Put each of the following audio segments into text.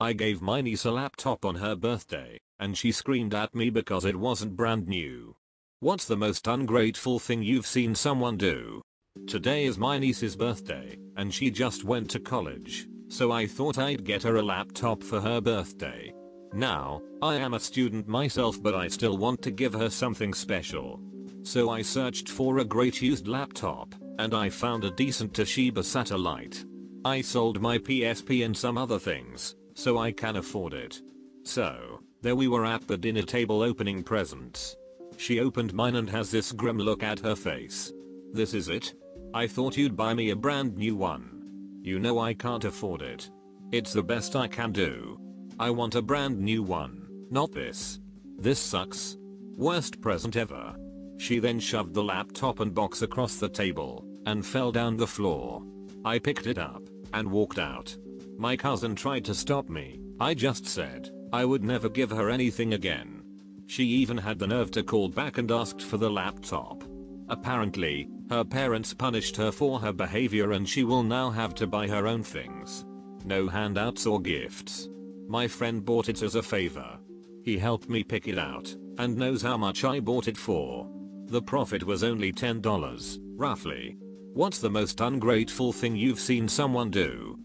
I gave my niece a laptop on her birthday, and she screamed at me because it wasn't brand new. What's the most ungrateful thing you've seen someone do? Today is my niece's birthday, and she just went to college, so I thought I'd get her a laptop for her birthday. Now, I am a student myself, but I still want to give her something special. So I searched for a great used laptop, and I found a decent Toshiba Satellite. I sold my PSP and some other things, so I can afford it. So, there we were at the dinner table opening presents. She opened mine and has this grim look at her face. This is it? I thought you'd buy me a brand new one. You know I can't afford it. It's the best I can do. I want a brand new one, not this. This sucks. Worst present ever. She then shoved the laptop and box across the table and fell down the floor. I picked it up and walked out. My cousin tried to stop me. I just said I would never give her anything again. She even had the nerve to call back and asked for the laptop. Apparently, her parents punished her for her behavior and she will now have to buy her own things. No handouts or gifts. My friend bought it as a favor. He helped me pick it out and knows how much I bought it for. The profit was only $10, roughly. What's the most ungrateful thing you've seen someone do?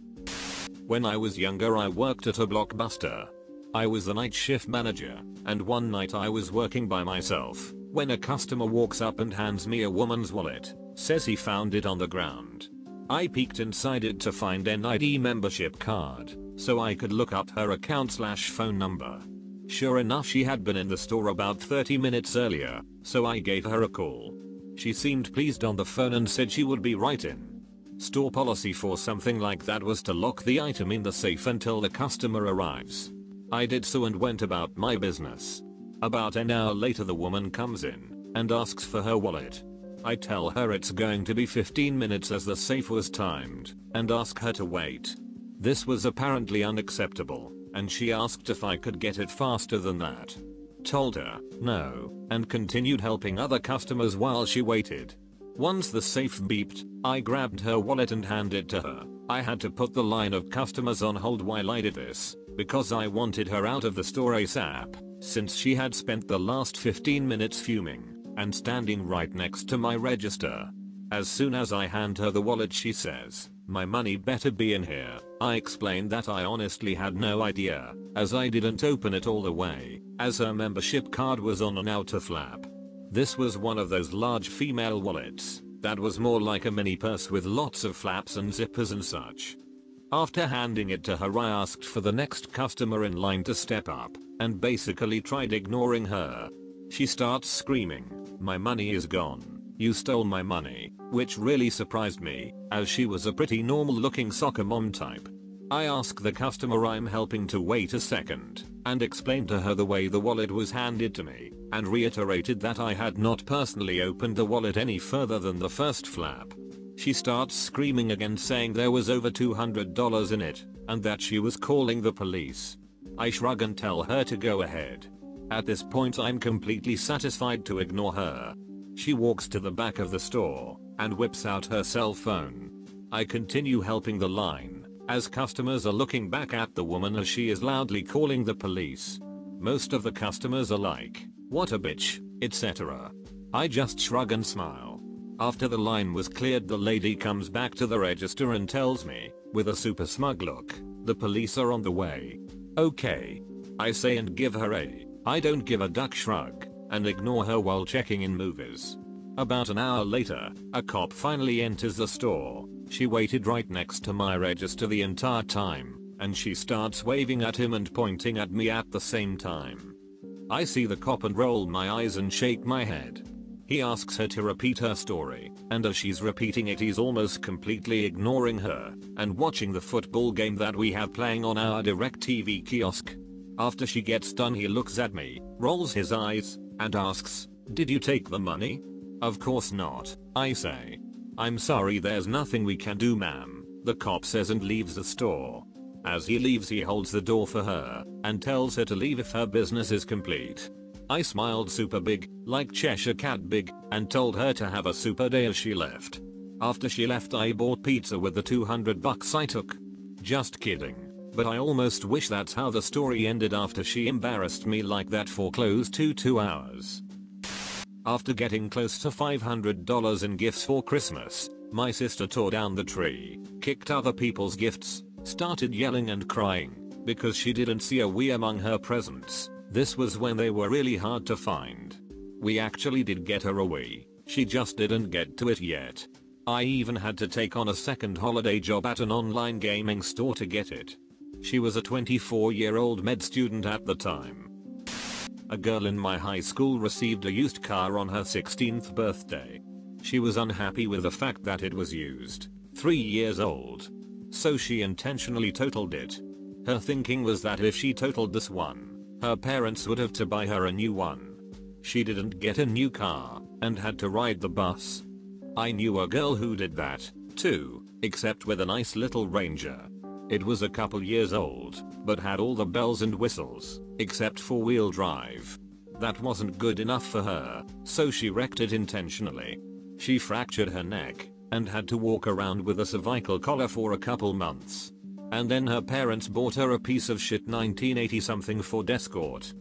When I was younger, I worked at a Blockbuster. I was the night shift manager, and one night I was working by myself when a customer walks up and hands me a woman's wallet, says he found it on the ground. I peeked inside it to find an ID membership card, so I could look up her account/phone number. Sure enough, she had been in the store about 30 minutes earlier, so I gave her a call. She seemed pleased on the phone and said she would be right in. Store policy for something like that was to lock the item in the safe until the customer arrives. I did so and went about my business. About an hour later, the woman comes in and asks for her wallet. I tell her it's going to be 15 minutes as the safe was timed and ask her to wait. This was apparently unacceptable, and she asked if I could get it faster than that. Told her no, and continued helping other customers while she waited. Once the safe beeped, I grabbed her wallet and handed it to her. I had to put the line of customers on hold while I did this, because I wanted her out of the store ASAP, since she had spent the last 15 minutes fuming and standing right next to my register. As soon as I hand her the wallet, she says, "My money better be in here." I explained that I honestly had no idea, as I didn't open it all the way, as her membership card was on an outer flap. This was one of those large female wallets that was more like a mini purse with lots of flaps and zippers and such. After handing it to her, I asked for the next customer in line to step up and basically tried ignoring her. She starts screaming, "My money is gone. You stole my money," which really surprised me, as she was a pretty normal looking soccer mom type. I asked the customer I'm helping to wait a second and explained to her the way the wallet was handed to me and reiterated that I had not personally opened the wallet any further than the first flap. She starts screaming again, saying there was over $200 in it and that she was calling the police. I shrug and tell her to go ahead. At this point, I'm completely satisfied to ignore her. She walks to the back of the store and whips out her cell phone. I continue helping the line as customers are looking back at the woman as she is loudly calling the police. Most of the customers are like, "What a bitch," etc. I just shrug and smile. After the line was cleared, the lady comes back to the register and tells me, with a super smug look, "The police are on the way." "Okay," I say and give her a "I don't give a duck" shrug and ignore her while checking in movies. About an hour later, a cop finally enters the store. She waited right next to my register the entire time, and she starts waving at him and pointing at me at the same time. I see the cop and roll my eyes and shake my head. He asks her to repeat her story, and as she's repeating it, he's almost completely ignoring her and watching the football game that we have playing on our DirecTV kiosk. After she gets done, he looks at me, rolls his eyes, and asks, "Did you take the money?" "Of course not," I say. "I'm sorry, there's nothing we can do, ma'am," the cop says and leaves the store. As he leaves, he holds the door for her and tells her to leave if her business is complete. I smiled super big, like Cheshire Cat big, and told her to have a super day as she left. After she left, I bought pizza with the $200 I took. Just kidding. But I almost wish that's how the story ended after she embarrassed me like that for close to 2 hours. After getting close to $500 in gifts for Christmas, my sister tore down the tree, kicked other people's gifts, started yelling and crying because she didn't see a Wii among her presents. This was when they were really hard to find. We actually did get her a Wii, she just didn't get to it yet. I even had to take on a second holiday job at an online gaming store to get it. She was a 24-year-old med student at the time. A girl in my high school received a used car on her 16th birthday. She was unhappy with the fact that it was used, 3 years old. So she intentionally totaled it. Her thinking was that if she totaled this one, her parents would have to buy her a new one. She didn't get a new car and had to ride the bus. I knew a girl who did that, too, except with a nice little Ranger. It was a couple years old, but had all the bells and whistles, except for wheel drive. That wasn't good enough for her, so she wrecked it intentionally. She fractured her neck and had to walk around with a cervical collar for a couple months. And then her parents bought her a piece of shit 1980 something Ford Escort.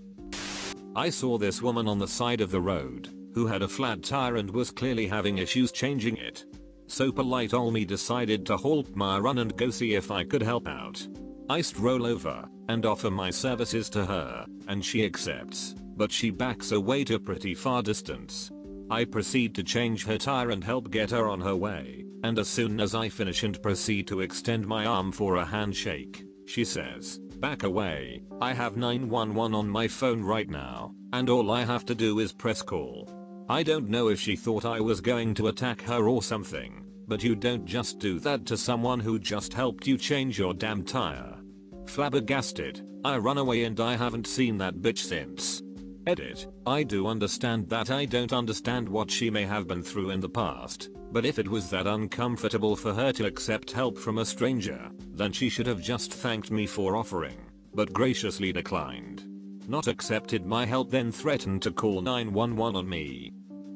I saw this woman on the side of the road who had a flat tire and was clearly having issues changing it. So polite Olmi decided to halt my run and go see if I could help out. I stroll over and offer my services to her, and she accepts, but she backs away to pretty far distance. I proceed to change her tire and help get her on her way, and as soon as I finish and proceed to extend my arm for a handshake, she says, "Back away, I have 911 on my phone right now, and all I have to do is press call." I don't know if she thought I was going to attack her or something, but you don't just do that to someone who just helped you change your damn tire. Flabbergasted, I run away and I haven't seen that bitch since. Edit, I do understand that I don't understand what she may have been through in the past, but if it was that uncomfortable for her to accept help from a stranger, then she should have just thanked me for offering, but graciously declined. Not accepted my help, then threatened to call 911 on me.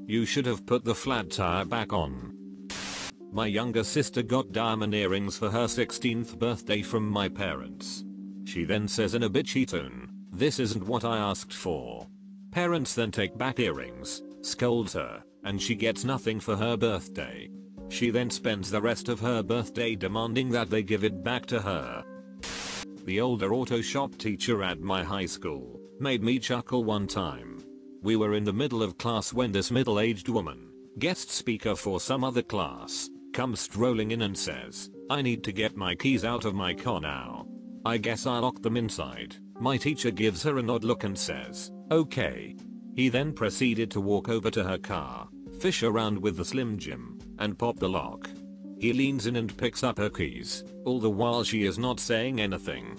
You should have put the flat tire back on. My younger sister got diamond earrings for her 16th birthday from my parents. She then says in a bitchy tone, "This isn't what I asked for." Parents then take back earrings, scolds her, and she gets nothing for her birthday. She then spends the rest of her birthday demanding that they give it back to her. The older auto shop teacher at my high school made me chuckle one time. We were in the middle of class when this middle-aged woman, guest speaker for some other class, comes strolling in and says, "I need to get my keys out of my car now. I guess I'll lock them inside." My teacher gives her an odd look and says, "Okay." He then proceeded to walk over to her car, fish around with the Slim Jim, and pop the lock. He leans in and picks up her keys, all the while she is not saying anything.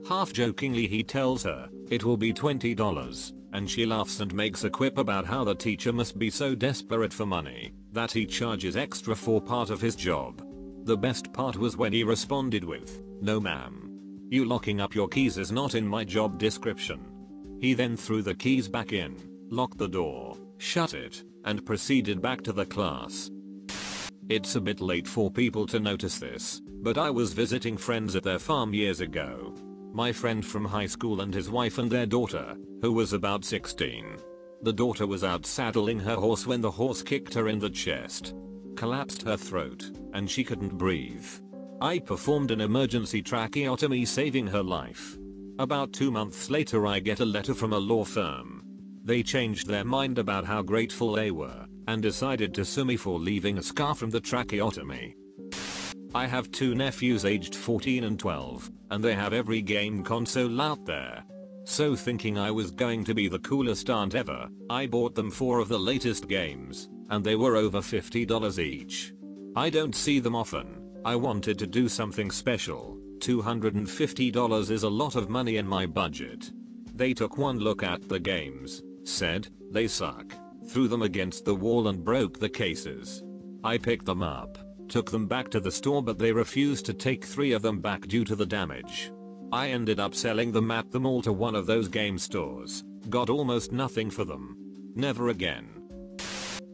Half jokingly he tells her, "It will be $20, and she laughs and makes a quip about how the teacher must be so desperate for money that he charges extra for part of his job. The best part was when he responded with, "No ma'am. You locking up your keys is not in my job description." He then threw the keys back in, locked the door, shut it, and proceeded back to the class. It's a bit late for people to notice this, but I was visiting friends at their farm years ago. My friend from high school and his wife and their daughter, who was about 16. The daughter was out saddling her horse when the horse kicked her in the chest, collapsed her throat, and she couldn't breathe. I performed an emergency tracheotomy, saving her life. About 2 months later I get a letter from a law firm. They changed their mind about how grateful they were and decided to sue me for leaving a scar from the tracheotomy. I have 2 nephews aged 14 and 12, and they have every game console out there. So thinking I was going to be the coolest aunt ever, I bought them 4 of the latest games, and they were over $50 each. I don't see them often. I wanted to do something special. $250 is a lot of money in my budget. They took one look at the games, said, "They suck," threw them against the wall and broke the cases. I picked them up, took them back to the store, but they refused to take 3 of them back due to the damage. I ended up selling them at the mall to one of those game stores, got almost nothing for them. Never again.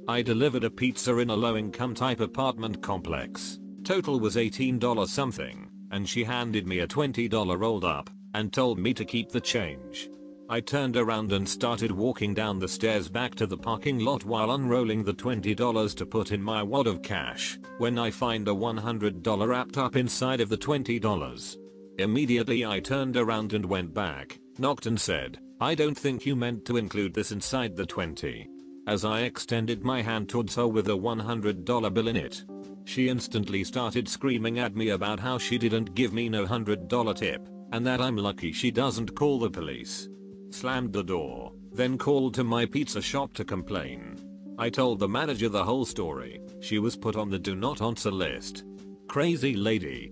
I delivered a pizza in a low-income type apartment complex. Total was $18 something, and she handed me a $20 rolled up and told me to keep the change. I turned around and started walking down the stairs back to the parking lot while unrolling the $20 to put in my wad of cash when I find a $100 wrapped up inside of the $20. Immediately I turned around and went back, knocked and said, "I don't think you meant to include this inside the 20. As I extended my hand towards her with a $100 bill in it, she instantly started screaming at me about how she didn't give me no $100 tip and that I'm lucky she doesn't call the police. Slammed the door, then called to my pizza shop to complain. I told the manager the whole story. She was put on the do not answer list. Crazy lady.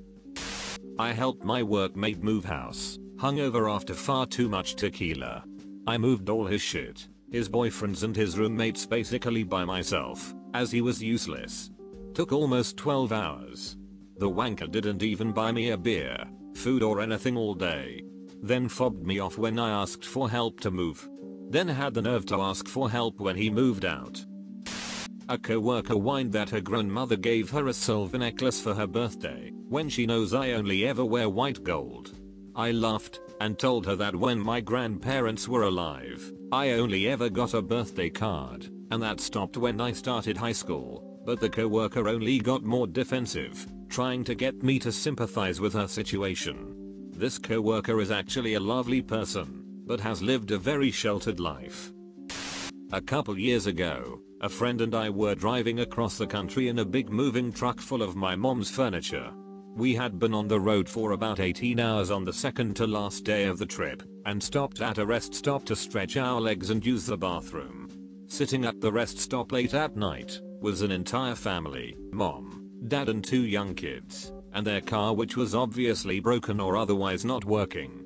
I helped my workmate move house, hungover after far too much tequila. I moved all his shit, his boyfriends and his roommates basically by myself, as he was useless. Took almost 12 hours. The wanker didn't even buy me a beer, food or anything all day. Then fobbed me off when I asked for help to move. Then had the nerve to ask for help when he moved out. A coworker whined that her grown mother gave her a silver necklace for her birthday when she knows I only ever wear white gold. I laughed and told her that when my grandparents were alive, I only ever got a birthday card, and that stopped when I started high school, but the coworker only got more defensive, trying to get me to sympathize with her situation. This coworker is actually a lovely person, but has lived a very sheltered life. A couple years ago, a friend and I were driving across the country in a big moving truck full of my mom's furniture. We had been on the road for about 18 hours on the second to last day of the trip, and stopped at a rest stop to stretch our legs and use the bathroom. Sitting at the rest stop late at night was an entire family, mom, dad and 2 young kids, and their car, which was obviously broken or otherwise not working.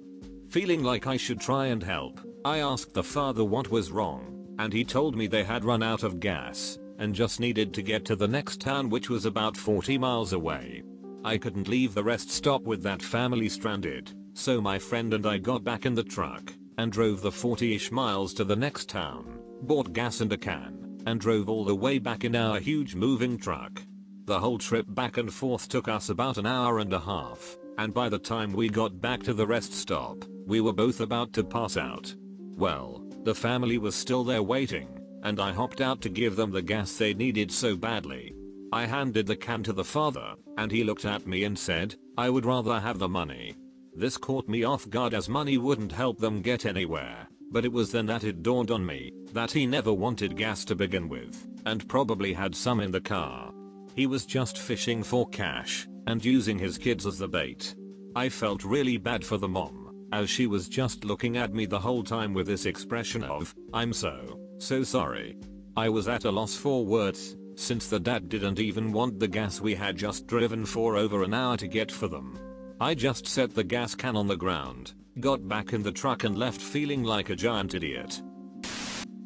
Feeling like I should try and help, I asked the father what was wrong, and he told me they had run out of gas and just needed to get to the next town, which was about 40 miles away. I couldn't leave the rest stop with that family stranded, so my friend and I got back in the truck and drove the 40-ish miles to the next town, bought gas and a can, and drove all the way back in our huge moving truck. The whole trip back and forth took us about an hour and a half, and by the time we got back to the rest stop, we were both about to pass out. Well, the family was still there waiting, and I hopped out to give them the gas they needed so badly. I handed the can to the father, and he looked at me and said, "I would rather have the money." This caught me off guard as money wouldn't help them get anywhere, but it was then that it dawned on me that he never wanted gas to begin with, and probably had some in the car. He was just fishing for cash and using his kids as the bait. I felt really bad for the mom, as she was just looking at me the whole time with this expression of, "I'm so sorry." I was at a loss for words, since the dad didn't even want the gas we had just driven for over an hour to get for them. I just set the gas can on the ground, got back in the truck and left feeling like a giant idiot.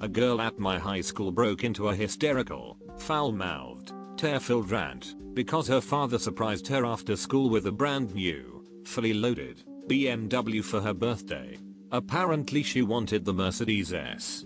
A girl at my high school broke into a hysterical, foul-mouthed, tear-filled rant because her father surprised her after school with a brand new, fully loaded BMW for her birthday. Apparently she wanted the Mercedes S.